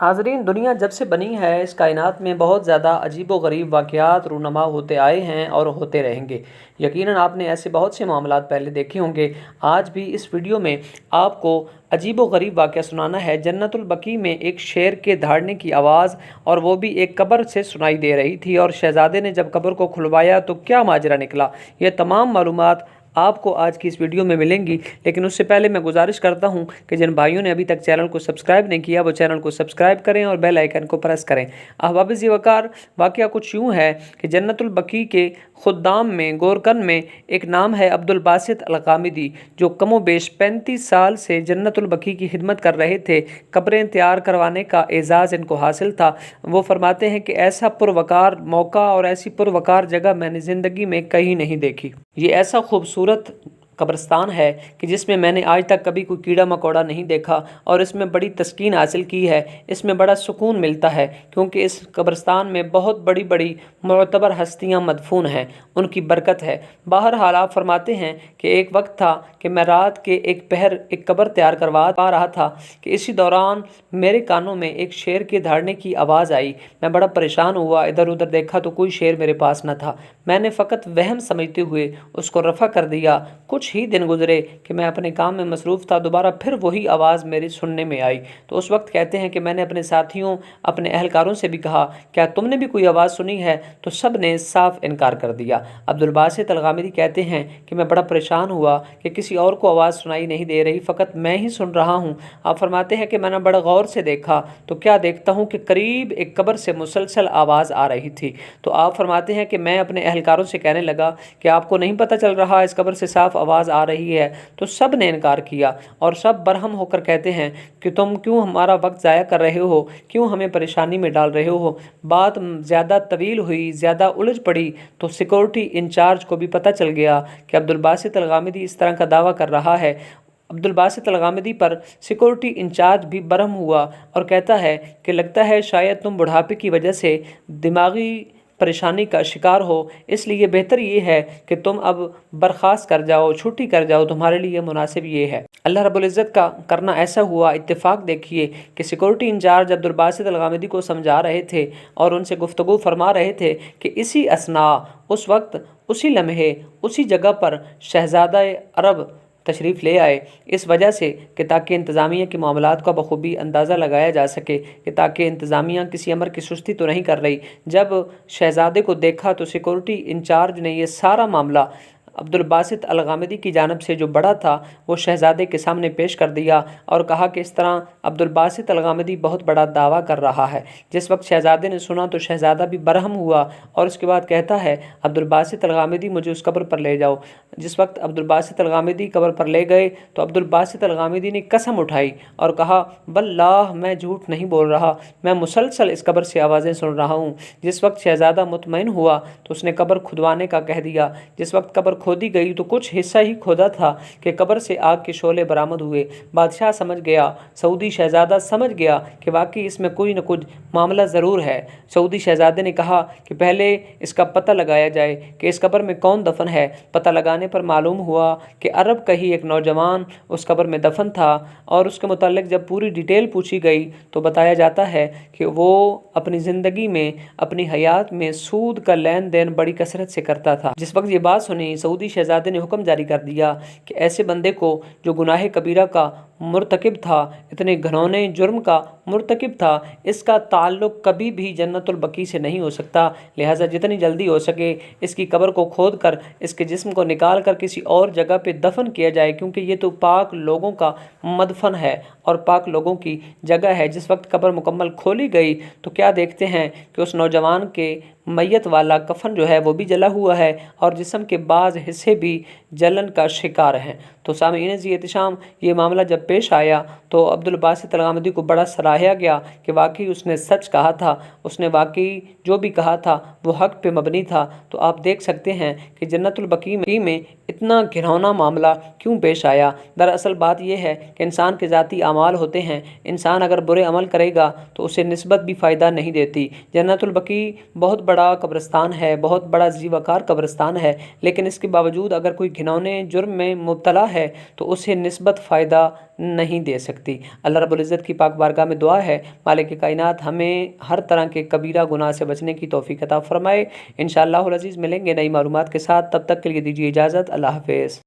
ناظرین، دنیا جب سے بنی ہے اس کائنات میں بہت زیادہ عجیب و غریب واقعات رونما ہوتے آئے ہیں اور ہوتے رہیں گے۔ یقیناً آپ نے ایسے بہت سے معاملات پہلے دیکھے ہوں گے۔ آج بھی اس ویڈیو میں آپ کو عجیب و غریب واقعہ سنانا ہے۔ جنت البقیع میں ایک شیر کے دھاڑنے کی آواز، اور وہ بھی ایک قبر سے سنائی دے رہی تھی، اور شہزادے نے جب قبر کو کھلوایا تو کیا ماجرا نکلا، یہ تمام معلومات آپ کو آج کی اس ویڈیو میں ملیں گی۔ لیکن اس سے پہلے میں گزارش کرتا ہوں کہ جن بھائیوں نے ابھی تک چینل کو سبسکرائب نہیں کیا وہ چینل کو سبسکرائب کریں اور بیل آئیکن کو پریس کریں۔ احباب ذی وقار، واقعہ کچھ یوں ہے کہ جنت البقیع کے خدام میں گورکن میں ایک نام ہے عبدالباسط الغامدی، جو کم و بیش 35 سال سے جنت البقیع کی خدمت کر رہے تھے۔ قبریں تیار کروانے کا اعزاز ان کو حاصل تھا۔ وہ فرماتے ہیں کہ ایسا پروقار موقع اور ایسی پروقار جگہ میں نے زندگی میں کہیں نہیں دیکھی۔ یہ ایسا خوبصورت قبرستان ہے کہ جس میں نے آج تک کبھی کوئی کیڑا مکوڑا نہیں دیکھا، اور اس میں بڑی تسکین حاصل کی ہے۔ اس میں بڑا سکون ملتا ہے، کیونکہ اس قبرستان میں بہت بڑی بڑی معتبر ہستیاں مدفون ہیں، ان کی برکت ہے۔ بہرحال آپ فرماتے ہیں کہ ایک وقت تھا کہ میں رات کے ایک پہر ایک قبر تیار کروا رہا تھا کہ اسی دوران میرے کانوں میں ایک شیر کے دھاڑنے کی آواز آئی۔ میں بڑا پریشان ہوا، ادھر ادھر دیکھا تو کوئی شیر میرے پاس نہ تھا۔ میں نے فقط وہم سمجھتے ہوئے اس کو رفع کر دیا۔ کچھ ہی دن گزرے کہ میں اپنے کام میں مصروف تھا، دوبارہ پھر وہی آواز میری سننے میں آئی۔ تو اس وقت کہتے ہیں کہ میں نے اپنے ساتھیوں، اپنے اہلکاروں سے بھی کہا، کیا تم نے بھی کوئی آواز سنی ہے؟ تو سب نے صاف انکار کر دیا۔ عبدالباسط الغامدی کہتے ہیں کہ میں بڑا پریشان ہوا کہ کسی اور کو آواز سنائی نہیں دے رہی، فقط میں ہی سن رہا ہوں۔ آپ فرماتے ہیں کہ میں نے بڑا غور سے دیکھا تو کیا دیکھتا ہوں کہ قریب ایک قبر سے مسلسل آواز آ رہی تھی۔ تو آپ فرماتے ہیں کہ میں اپنے اہلکاروں سے کہنے لگا کہ آپ کو نہیں پتہ چل رہا اس قبر سے صاف آواز آ رہی ہے؟ تو سب نے انکار کیا، اور سب برہم ہو کر کہتے ہیں کہ تم کیوں ہمارا وقت ضائع کر رہے ہو، کیوں ہمیں پریشانی میں ڈال رہے ہو۔ بات زیادہ طویل ہوئی، زیادہ الجھ پڑی، تو سیکورٹی انچارج کو بھی پتہ چل گیا کہ عبدالباسط الغامدی اس طرح کا دعویٰ کر رہا ہے۔ عبدالباسط الغامدی پر سیکورٹی انچارج بھی برہم ہوا اور کہتا ہے کہ لگتا ہے شاید تم بڑھاپے کی وجہ سے دماغی پریشانی کا شکار ہو، اس لیے بہتر یہ ہے کہ تم اب برخاست کر جاؤ، چھٹی کر جاؤ، تمہارے لیے مناسب یہ ہے۔ اللہ رب العزت کا کرنا ایسا ہوا، اتفاق دیکھیے کہ سیکورٹی انچارج عبدالباسط الغامدی کو سمجھا رہے تھے اور ان سے گفتگو فرما رہے تھے کہ اسی اثناء، اس وقت، اسی لمحے، اسی جگہ پر شہزادہ عرب تشریف لے آئے، اس وجہ سے کہ تاکہ انتظامیہ کے معاملات کا بخوبی اندازہ لگایا جا سکے کہ تاکہ انتظامیہ کسی امر کی سستی تو نہیں کر رہی۔ جب شہزادے کو دیکھا تو سیکورٹی انچارج نے یہ سارا معاملہ عبدالباسط الغامدی کی جانب سے جو بڑا تھا وہ شہزادے کے سامنے پیش کر دیا اور کہا کہ اس طرح عبدالباسط الغامدی بہت بڑا دعویٰ کر رہا ہے۔ جس وقت شہزادے نے سنا تو شہزادہ بھی برہم ہوا اور اس کے بعد کہتا ہے، عبدالباسط الغامدی مجھے اس قبر پر لے جاؤ۔ جس وقت عبدالباسط الغامدی قبر پر لے گئے تو عبدالباسط الغامدی نے قسم اٹھائی اور کہا، واللہ میں جھوٹ نہیں بول رہا، میں مسلسل اس قبر سے آوازیں سن رہا ہوں۔ جس وقت شہزادہ مطمئن ہوا تو اس نے قبر کھدوانے کا کہہ دیا۔ جس وقت قبر کھودی گئی تو کچھ حصہ ہی کھودا تھا کہ قبر سے آگ کے شعلے برآمد ہوئے۔ بادشاہ سمجھ گیا، سعودی شہزادہ سمجھ گیا کہ واقعی اس میں کوئی نہ کچھ معاملہ ضرور ہے۔ سعودی شہزادے نے کہا کہ پہلے اس کا پتہ لگایا جائے کہ اس قبر میں کون دفن ہے۔ پتہ لگانے پر معلوم ہوا کہ عرب کا ہی ایک نوجوان اس قبر میں دفن تھا، اور اس کے متعلق جب پوری ڈیٹیل پوچھی گئی تو بتایا جاتا ہے کہ وہ اپنی زندگی میں، اپنی حیات میں سود کا لین دین بڑی کثرت سے کرتا تھا۔ جس وقت یہ بات سنی، سعودی شہزادے نے حکم جاری کر دیا کہ ایسے بندے کو جو گناہ کبیرہ کا مرتکب تھا، اتنے گھنونے جرم کا مرتکب تھا، اس کا تعلق کبھی بھی جنت البقیع سے نہیں ہو سکتا، لہٰذا جتنی جلدی ہو سکے اس کی قبر کو کھود کر اس کے جسم کو نکال کر کسی اور جگہ پہ دفن کیا جائے، کیونکہ یہ تو پاک لوگوں کا مدفن ہے اور پاک لوگوں کی جگہ ہے۔ جس وقت قبر مکمل کھولی گئی تو کیا دیکھتے ہیں کہ اس نوجوان کے میت والا کفن جو ہے وہ بھی جلا ہوا ہے اور جسم کے بعض حصے بھی جلن کا شکار ہیں۔ تو سامعین ذی احتشام، یہ معاملہ جب پیش آیا تو عبدالباسط الغامدی کو بڑا سراہا گیا کہ واقعی اس نے سچ کہا تھا، اس نے واقعی جو بھی کہا تھا وہ حق پہ مبنی تھا۔ تو آپ دیکھ سکتے ہیں کہ جنت البقیع میں اتنا گھناؤنا معاملہ کیوں پیش آیا۔ دراصل بات یہ ہے کہ انسان کے ذاتی اعمال ہوتے ہیں، انسان اگر برے عمل کرے گا تو اسے نسبت بھی فائدہ نہیں دیتی۔ جنت البقیع بہت بڑا بڑا قبرستان ہے، بہت بڑا ذی وقار قبرستان ہے، لیکن اس کے باوجود اگر کوئی گھنونے جرم میں مبتلا ہے تو اسے نسبت فائدہ نہیں دے سکتی۔ اللہ رب العزت کی پاک بارگاہ میں دعا ہے مالک کائنات ہمیں ہر طرح کے کبیرہ گناہ سے بچنے کی توفیق عطا فرمائے۔ انشاءاللہ العزیز ملیں گے نئی معلومات کے ساتھ، تب تک کے لیے دیجیے اجازت، اللہ حافظ۔